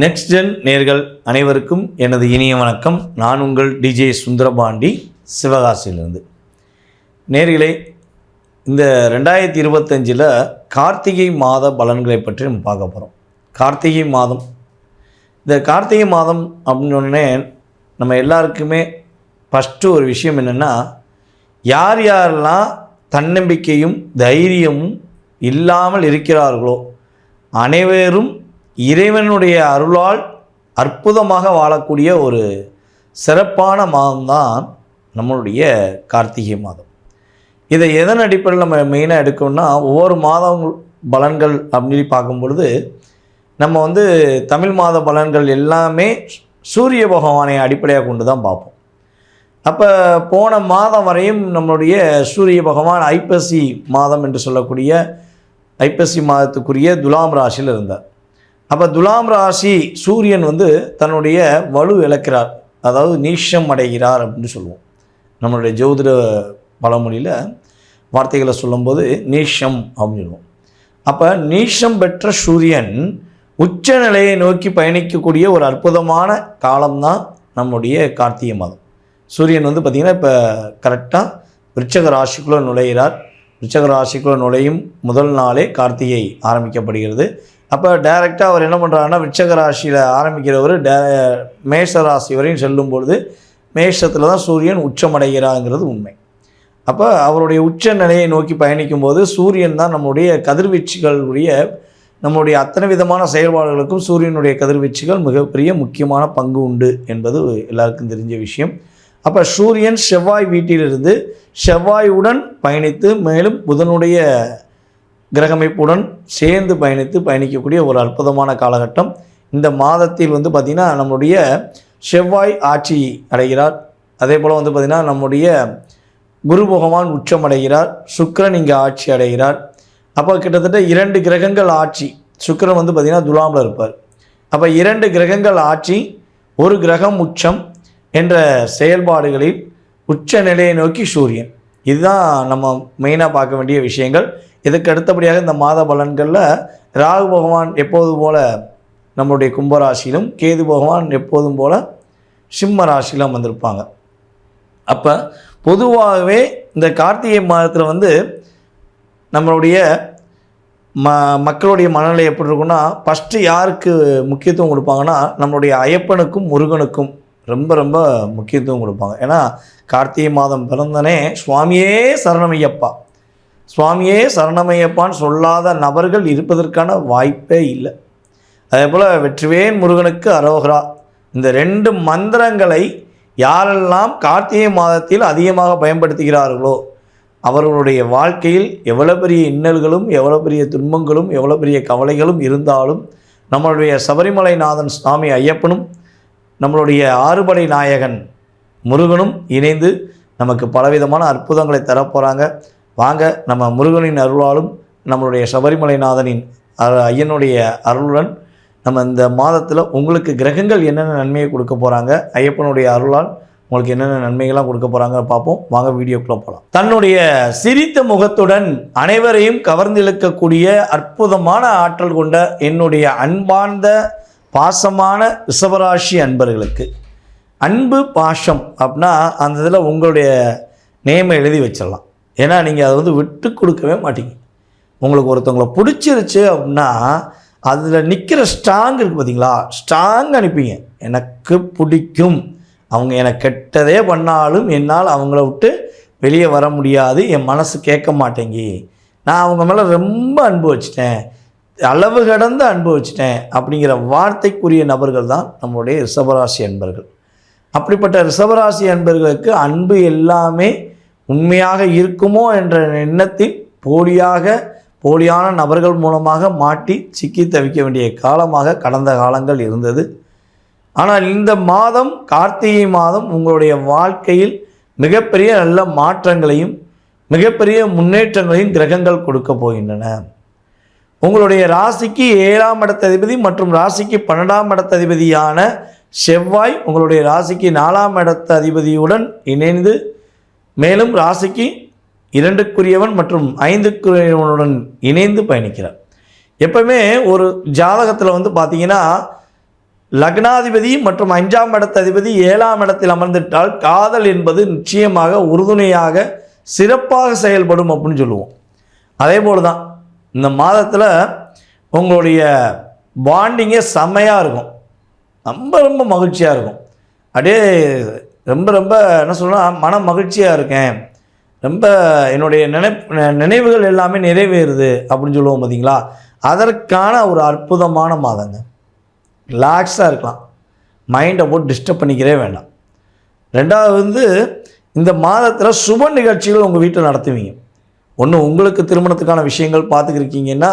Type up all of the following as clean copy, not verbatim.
Next gen நேர்கள் அனைவருக்கும் எனது இனிய வணக்கம். நான் உங்கள் டிஜே சுந்தரபாண்டி, சிவகாசியிலிருந்து. நேர்களே, இந்த 2025 கார்த்திகை மாத பலன்களை பற்றி நம்ம பார்க்க போகிறோம். கார்த்திகை மாதம், இந்த கார்த்திகை மாதம் அப்படின்னு சொன்னே நம்ம எல்லாருக்குமே ஃபஸ்ட்டு ஒரு விஷயம் என்னென்னா, யார் யாரெல்லாம் தன்னம்பிக்கையும் தைரியமும் இல்லாமல் இருக்கிறார்களோ அனைவரும் இறைவனுடைய அருளால் அற்புதமாக வாழக்கூடிய ஒரு சிறப்பான மாதம்தான் நம்மளுடைய கார்த்திகை மாதம். இதை எதன் அடிப்படையில் நம்ம மெயினாக எடுக்கணும்னா, ஒவ்வொரு மாதம் பலன்கள் அப்படின்னு பார்க்கும் பொழுது நம்ம தமிழ் மாத பலன்கள் எல்லாமே சூரிய பகவானை அடிப்படையாக கொண்டு தான் பார்ப்போம். அப்போ போன மாதம் வரையும் நம்மளுடைய சூரிய பகவான் ஐப்பசி மாதம் என்று சொல்லக்கூடிய ஐப்பசி மாதத்துக்குரிய துலாம் ராசியில் இருந்தார். அப்போ துலாம் ராசி சூரியன் தன்னுடைய வலு இழக்கிறார், அதாவது நீஷம் அடைகிறார் அப்படின்னு சொல்லுவோம். நம்மளுடைய ஜோதிட பழமொழியில் வார்த்தைகளை சொல்லும்போது நீஷம் அப்படின்னு சொல்லுவோம். அப்போ நீஷம் பெற்ற சூரியன் உச்ச நிலையை நோக்கி பயணிக்கக்கூடிய ஒரு அற்புதமான காலம்தான் நம்முடைய கார்த்திகை மாதம். சூரியன் பார்த்திங்கன்னா இப்போ கரெக்டாக விருச்சக ராசிக்குள்ளே நுழைகிறார். விருச்சக ராசிக்குள்ளே நுழையும் முதல் நாளே கார்த்திகை ஆரம்பிக்கப்படுகிறது. அப்போ டைரெக்டாக அவர் என்ன பண்ணுறாருன்னா, விருச்சக ராசியில் ஆரம்பிக்கிறவர் மேஷ ராசி வரையும் செல்லும்பொழுது மேஷத்தில் தான் சூரியன் உச்சமடைகிறாங்கிறது உண்மை. அப்போ அவருடைய உச்ச நிலையை நோக்கி பயணிக்கும் போது சூரியன் தான் நம்முடைய கதிர்வீச்சுகளுடைய நம்முடைய அத்தனை விதமான செயல்பாடுகளுக்கும் சூரியனுடைய கதிர்வீச்சுகள் மிகப்பெரிய முக்கியமான பங்கு உண்டு என்பது எல்லாருக்கும் தெரிஞ்ச விஷயம். அப்போ சூரியன் செவ்வாய் வீட்டிலிருந்து செவ்வாயுடன் பயணித்து மேலும் புதனுடைய கிரகமைப்புடன் சேர்ந்து பயணிக்கக்கூடிய ஒரு அற்புதமான காலகட்டம். இந்த மாதத்தில் பார்த்திங்கன்னா நம்முடைய செவ்வாய் ஆட்சி அடைகிறார். அதே போல் பார்த்திங்கன்னா நம்முடைய குரு பகவான் உச்சமடைகிறார். சுக்கிரன் இங்கே ஆட்சி அடைகிறார். அப்போ கிட்டத்தட்ட 2 கிரகங்கள் ஆட்சி. சுக்கிரன் பார்த்திங்கன்னா துலாமில் இருப்பார். அப்போ 2 கிரகங்கள் ஆட்சி, ஒரு கிரகம் உச்சம் என்ற செயல்பாடுகளில் உச்ச நிலையை நோக்கி சூரியன். இதுதான் நம்ம மெயினாக பார்க்க வேண்டிய விஷயங்கள். இதுக்கு அடுத்தபடியாக இந்த மாத பலன்களில் ராகு பகவான் எப்போதும் போல் நம்மளுடைய கும்பராசியிலும், கேது பகவான் எப்போதும் போல் சிம்ம ராசியிலும் வந்திருப்பாங்க. அப்போ பொதுவாகவே இந்த கார்த்திகை மாதத்தில் நம்மளுடைய மக்களுடைய மனநிலை எப்படி இருக்குன்னா, ஃபஸ்ட்டு யாருக்கு முக்கியத்துவம் கொடுப்பாங்கன்னா, நம்மளுடைய ஐயப்பனுக்கும் முருகனுக்கும் ரொம்ப ரொம்ப முக்கியத்துவம் கொடுப்பாங்க. ஏன்னா கார்த்திகை மாதம் பிறந்தனே சுவாமியே சரணமையப்பா, சுவாமியே சரணமையப்பான்னு சொல்லாத நபர்கள் இருப்பதற்கான வாய்ப்பே இல்லை. அதே போல் வெற்றிவேல் முருகனுக்கு அரோகரா, இந்த 2 மந்திரங்களை யாரெல்லாம் கார்த்திகை மாதத்தில் அதிகமாக பயன்படுத்துகிறார்களோ அவர்களுடைய வாழ்க்கையில் எவ்வளோ பெரிய இன்னல்களும் எவ்வளோ பெரிய துன்பங்களும் எவ்வளோ பெரிய கவலைகளும் இருந்தாலும் நம்மளுடைய சபரிமலைநாதன் சுவாமி ஐயப்பனும் நம்மளுடைய ஆறுபடை நாயகன் முருகனும் இணைந்து நமக்கு பலவிதமான அற்புதங்களை தரப்போகிறாங்க. வாங்க, நம்ம முருகனின் அருளாலும் நம்மளுடைய சபரிமலைநாதனின் ஐயனுடைய அருளுடன் நம்ம இந்த மாதத்தில் உங்களுக்கு கிரகங்கள் என்னென்ன நன்மையை கொடுக்க போகிறாங்க, ஐயப்பனுடைய அருளால் உங்களுக்கு என்னென்ன நன்மைகள்லாம் கொடுக்க போகிறாங்க பார்ப்போம். வாங்க வீடியோக்குள்ளே போகலாம். தன்னுடைய சிரித்த முகத்துடன் அனைவரையும் கவர்ந்திழுக்கக்கூடிய அற்புதமான ஆற்றல் கொண்ட என்னுடைய அன்பார்ந்த பாசமான ரிஷபராசி அன்பர்களுக்கு, அன்பு பாசம் அப்படின்னா அந்த இதில் உங்களுடைய நேமை எழுதி வச்சிடலாம். ஏன்னா நீங்கள் அதை விட்டு கொடுக்கவே மாட்டீங்க. உங்களுக்கு ஒருத்தவங்களை பிடிச்சிருச்சு அப்படின்னா அதில் நிற்கிற ஸ்ட்ராங் இருக்குது பார்த்தீங்களா, ஸ்ட்ராங் அனுப்பிங்க. எனக்கு பிடிக்கும், அவங்க எனக்கு கெட்டதே பண்ணாலும் என்னால் அவங்கள விட்டு வெளியே வர முடியாது, என் மனசு கேட்க மாட்டேங்கி, நான் அவங்க மேலே ரொம்ப அன்பு வச்சுட்டேன், அளவு கடந்து அன்பு வச்சுட்டேன் அப்படிங்கிற வார்த்தைக்குரிய நபர்கள் தான் நம்மளுடைய ரிஷபராசி அன்பர்கள். அப்படிப்பட்ட ரிஷபராசி அன்பர்களுக்கு அன்பு எல்லாமே உண்மையாக இருக்குமோ என்ற எண்ணத்தில் போலியான நபர்கள் மூலமாக மாட்டி சிக்கி தவிக்க வேண்டிய காலமாக கடந்த காலங்கள் இருந்தது. ஆனால் இந்த மாதம் கார்த்திகை மாதம் உங்களுடைய வாழ்க்கையில் மிகப்பெரிய நல்ல மாற்றங்களையும் மிகப்பெரிய முன்னேற்றங்களையும் கிரகங்கள் கொடுக்க போகின்றன. உங்களுடைய ராசிக்கு 7ஆம் இடத்ததிபதி மற்றும் ராசிக்கு 12ஆம் இடத்ததிபதியான செவ்வாய் உங்களுடைய ராசிக்கு 4ஆம் இடத்ததிபதியுடன் இணைந்து மேலும் ராசிக்கு 2க்குரியவன் மற்றும் 5க்குரியவனுடன் இணைந்து பயணிக்கிறார். எப்பவுமே ஒரு ஜாதகத்தில் பார்த்தீங்கன்னா லக்னாதிபதி மற்றும் 5ஆம் இடத்து அதிபதி 7ஆம் இடத்தில் அமர்ந்துட்டால் காதல் என்பது நிச்சயமாக உறுதுணையாக சிறப்பாக செயல்படும் அப்படின்னு சொல்லுவோம். அதே போல் தான் இந்த மாதத்தில் உங்களுடைய பாண்டிங்கே செம்மையாக இருக்கும், ரொம்ப ரொம்ப மகிழ்ச்சியாக இருக்கும். அப்படியே ரொம்ப ரொம்ப என்ன சொல்லலாம், மன மகிழ்ச்சியாக இருக்கேன், ரொம்ப என்னுடைய நினைவுகள் எல்லாமே நிறைவேறுது அப்படின்னு சொல்லுவோம் பார்த்தீங்களா. அதற்கான ஒரு அற்புதமான மாதங்க. ரிலாக்ஸாக இருக்கலாம், மைண்டை போட்டு டிஸ்டர்ப் பண்ணிக்கிறே வேண்டாம். ரெண்டாவது இந்த மாதத்தில் சுப நிகழ்ச்சிகள் உங்கள் வீட்டில் நடத்துவீங்க. ஒன்று உங்களுக்கு திருமணத்துக்கான விஷயங்கள் பார்த்துக்கிருக்கீங்கன்னா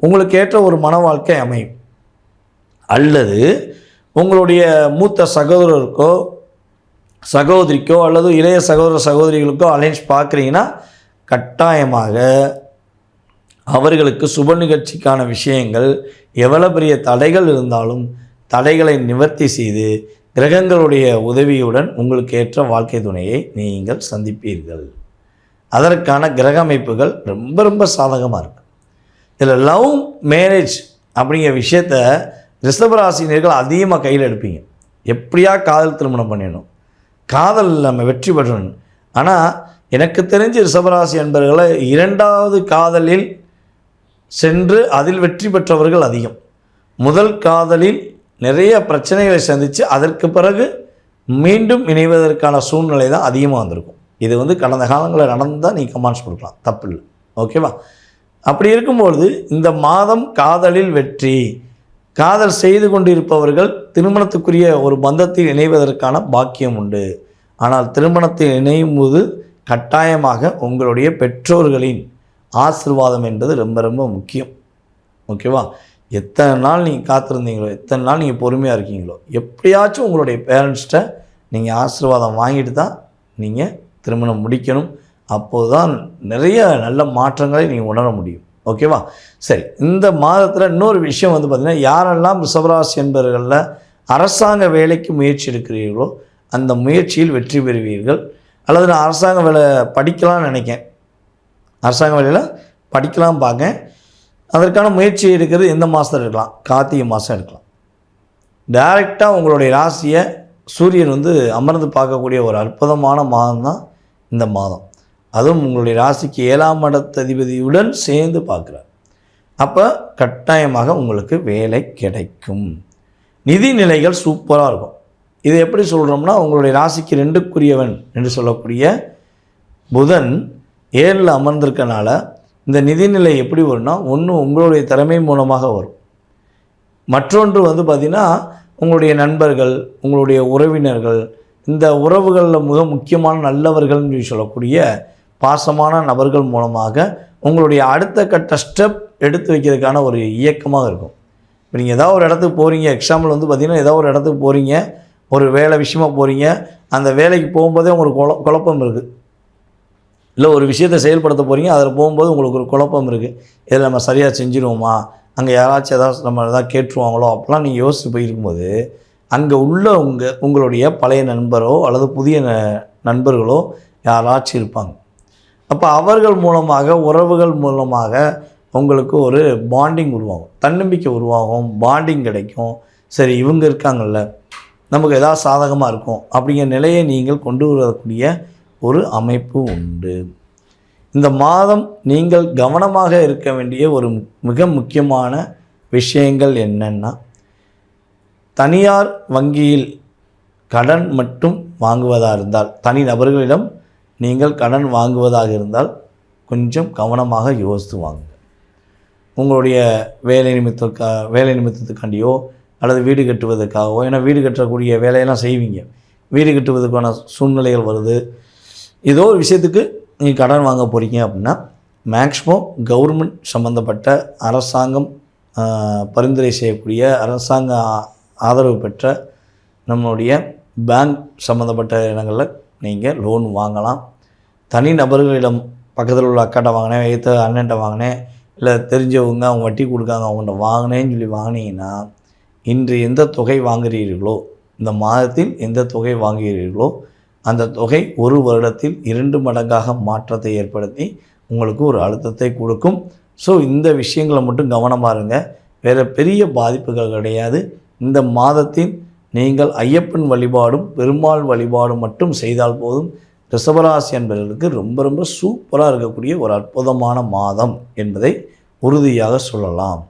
உங்களுக்கு ஏற்ற ஒரு மன வாழ்க்கை அமையும், அல்லது உங்களுடைய மூத்த சகோதரருக்கோ சகோதரிக்கோ அல்லது இளைய சகோதர சகோதரிகளுக்கோ அலைன்ஸ் பார்க்குறீங்கன்னா கட்டாயமாக அவர்களுக்கு சுப நிகழ்ச்சிக்கான விஷயங்கள் எவ்வளோ பெரிய தடைகள் இருந்தாலும் தடைகளை நிவர்த்தி செய்து கிரகங்களுடைய உதவியுடன் உங்களுக்கு ஏற்ற வாழ்க்கை துணையை நீங்கள் சந்திப்பீர்கள். அதற்கான கிரக அமைப்புகள் ரொம்ப ரொம்ப சாதகமாக இருக்குது. இதில் லவ் மேரேஜ் அப்படிங்கிற விஷயத்த ரிஷபராசினியர்கள் அதிகமாக கையில் எடுப்பீங்க. எப்படியா காதல் திருமணம் பண்ணிடணும், காதல் நம்ம வெற்றி பெறணும். ஆனால் எனக்கு தெரிஞ்ச ரிஷபராசி என்பவர்களை 2வது காதலில் சென்று அதில் வெற்றி பெற்றவர்கள் அதிகம். முதல் காதலில் நிறைய பிரச்சனைகளை சந்தித்து அதற்கு பிறகு மீண்டும் இணைவதற்கான சூழ்நிலை தான் அதிகமாக வந்திருக்கும். இது கடந்த காலங்களில் நடந்தால் நீங்கள் கமெண்ட்ஸ் கொடுக்கலாம், தப்பு இல்லை, ஓகேவா? அப்படி இருக்கும்பொழுது இந்த மாதம் காதலில் வெற்றி, காதல் செய்து கொண்டிருப்பவர்கள் திருமணத்துக்குரிய ஒரு பந்தத்தில் இணைவதற்கான பாக்கியம் உண்டு. ஆனால் திருமணத்தில் இணையும் போது கட்டாயமாக உங்களுடைய பெற்றோர்களின் ஆசீர்வாதம் என்பது ரொம்ப ரொம்ப முக்கியம், ஓகேவா? எத்தனை நாள் நீங்கள் காத்திருந்தீங்களோ, எத்தனை நாள் நீங்கள் பொறுமையாக இருக்கீங்களோ, எப்படியாச்சும் உங்களுடைய பேரண்ட்ஸ்கிட்ட நீங்கள் ஆசீர்வாதம் வாங்கிட்டு தான் நீங்கள் திருமணம் முடிக்கணும். அப்போது தான் நிறைய நல்ல மாற்றங்களை நீங்கள் உணர முடியும், ஓகேவா? சரி, இந்த மாதத்தில் இன்னொரு விஷயம் பார்த்திங்கன்னா, யாரெல்லாம் ரிஷபராசி என்பவர்களில் அரசாங்க வேலைக்கு முயற்சி எடுக்கிறீர்களோ அந்த முயற்சியில் வெற்றி பெறுவீர்கள். அல்லது நான் அரசாங்க வேலை படிக்கலாம்னு நினைக்கேன், அரசாங்க வேலையில் படிக்கலாம் பார்க்க, அதற்கான முயற்சி எடுக்கிறது எந்த மாதத்தில் எடுக்கலாம்? கார்த்திகை மாதம் எடுக்கலாம். டைரெக்டாக உங்களுடைய ராசியை சூரியன் அமர்ந்து பார்க்கக்கூடிய ஒரு அற்புதமான மாதம் தான் இந்த மாதம். அதுவும் உங்களுடைய ராசிக்கு 7ஆம் இடத்து அதிபதியுடன் சேர்ந்து பார்க்குறார். அப்போ கட்டாயமாக உங்களுக்கு வேலை கிடைக்கும். நிதிநிலைகள் சூப்பராக இருக்கும். இது எப்படி சொல்கிறோம்னா, உங்களுடைய ராசிக்கு 2க்குரியவன் என்று சொல்லக்கூடிய புதன் 7ல் அமர்ந்திருக்கனால இந்த நிதிநிலை எப்படி வரும்னா, ஒன்று உங்களுடைய திறமை மூலமாக வரும், மற்றொன்று பார்த்திங்கன்னா உங்களுடைய நண்பர்கள், உங்களுடைய உறவினர்கள், இந்த உறவுகளில் மிக முக்கியமான நல்லவர்கள்னு சொல்லக்கூடிய பாசமான நபர்கள் மூலமாக உங்களுடைய அடுத்த கட்ட ஸ்டெப் எடுத்து வைக்கிறதுக்கான ஒரு இயக்கமாக இருக்கும். இப்போ நீங்கள் ஏதாவது ஒரு இடத்துக்கு போகிறீங்க, எக்ஸாம்பிள் பார்த்திங்கன்னா ஏதாவது ஒரு இடத்துக்கு போகிறீங்க, ஒரு வேலை விஷயமாக போகிறீங்க, அந்த வேலைக்கு போகும்போதே உங்களுக்கு குழப்பம் இருக்குது, இல்லை ஒரு விஷயத்தை செயல்படுத்த போகிறீங்க, அதில் போகும்போது உங்களுக்கு ஒரு குழப்பம் இருக்குது, இதில் நம்ம சரியாக செஞ்சுருவோமா, அங்கே யாராச்சும் ஏதாவது கேட்டுருவாங்களோ அப்படிலாம் நீங்கள் யோசித்து போயிருக்கும்போது அங்கே உள்ள உங்களுடைய பழைய நண்பரோ அல்லது புதிய நண்பர்களோ யாராச்சும் இருப்பாங்க. அப்போ அவர்கள் மூலமாக, உறவுகள் மூலமாக உங்களுக்கு ஒரு பாண்டிங் உருவாகும், தன்னம்பிக்கை உருவாகும், பாண்டிங் கிடைக்கும். சரி, இவங்க இருக்காங்கல்ல, நமக்கு ஏதாவது சாதகமாக இருக்கும் அப்படிங்கிற நிலையை நீங்கள் கொண்டு வரக்கூடிய ஒரு அமைப்பு உண்டு. இந்த மாதம் நீங்கள் கவனமாக இருக்க வேண்டிய ஒரு மிக முக்கியமான விஷயங்கள் என்னென்னா, தனியார் வங்கியில் கடன் மட்டும் வாங்குவதாக இருந்தால், தனி நபர்களிடம் நீங்கள் கடன் வாங்குவதாக இருந்தால் கொஞ்சம் கவனமாக யோசித்து வாங்குங்க. உங்களுடைய வேலை நிமித்தத்துக்காண்டியோ அல்லது வீடு கட்டுவதற்காகவோ, ஏன்னா வீடு கட்டக்கூடிய வேலையெல்லாம் செய்வீங்க, வீடு கட்டுவதற்கான சூழ்நிலைகள் வருது, ஏதோ ஒரு விஷயத்துக்கு நீங்கள் கடன் வாங்க போகிறீங்க அப்படின்னா மேக்ஸிமம் கவர்மெண்ட் சம்மந்தப்பட்ட அரசாங்கம் பரிந்துரை செய்யக்கூடிய, அரசாங்க ஆதரவு பெற்ற நம்மளுடைய பேங்க் சம்மந்தப்பட்ட இடங்களில் நீங்கள் லோன் வாங்கலாம். தனி நபர்களிடம் பக்கத்தில் உள்ள அக்காட்ட வாங்கினேன், ஏற்ற அண்ணன்ட்ட வாங்கினேன், இல்லை தெரிஞ்சவங்க அவங்க வட்டி கொடுக்காங்க அவங்கள்ட்ட வாங்கினேன்னு சொல்லி வாங்கினீங்கன்னா, இன்று எந்த தொகை வாங்குகிறீர்களோ, இந்த மாதத்தில் எந்த தொகை வாங்குகிறீர்களோ அந்த தொகை ஒரு வருடத்தில் 2 மடங்காக மாற்றத்தை ஏற்படுத்தி உங்களுக்கு ஒரு அழுத்தத்தை கொடுக்கும். ஸோ இந்த விஷயங்களை மட்டும் கவனமாக இருங்க, வேறு பெரிய பாதிப்புகள் கிடையாது. இந்த மாதத்தில் நீங்கள் ஐயப்பன் வழிபாடும் பெருமாள் வழிபாடும் மட்டும் செய்தால் போதும். ரிஷபராசி என்பவர்களுக்கு ரொம்ப ரொம்ப சூப்பராக இருக்கக்கூடிய ஒரு அற்புதமான மாதம் என்பதை உறுதியாக சொல்லலாம்.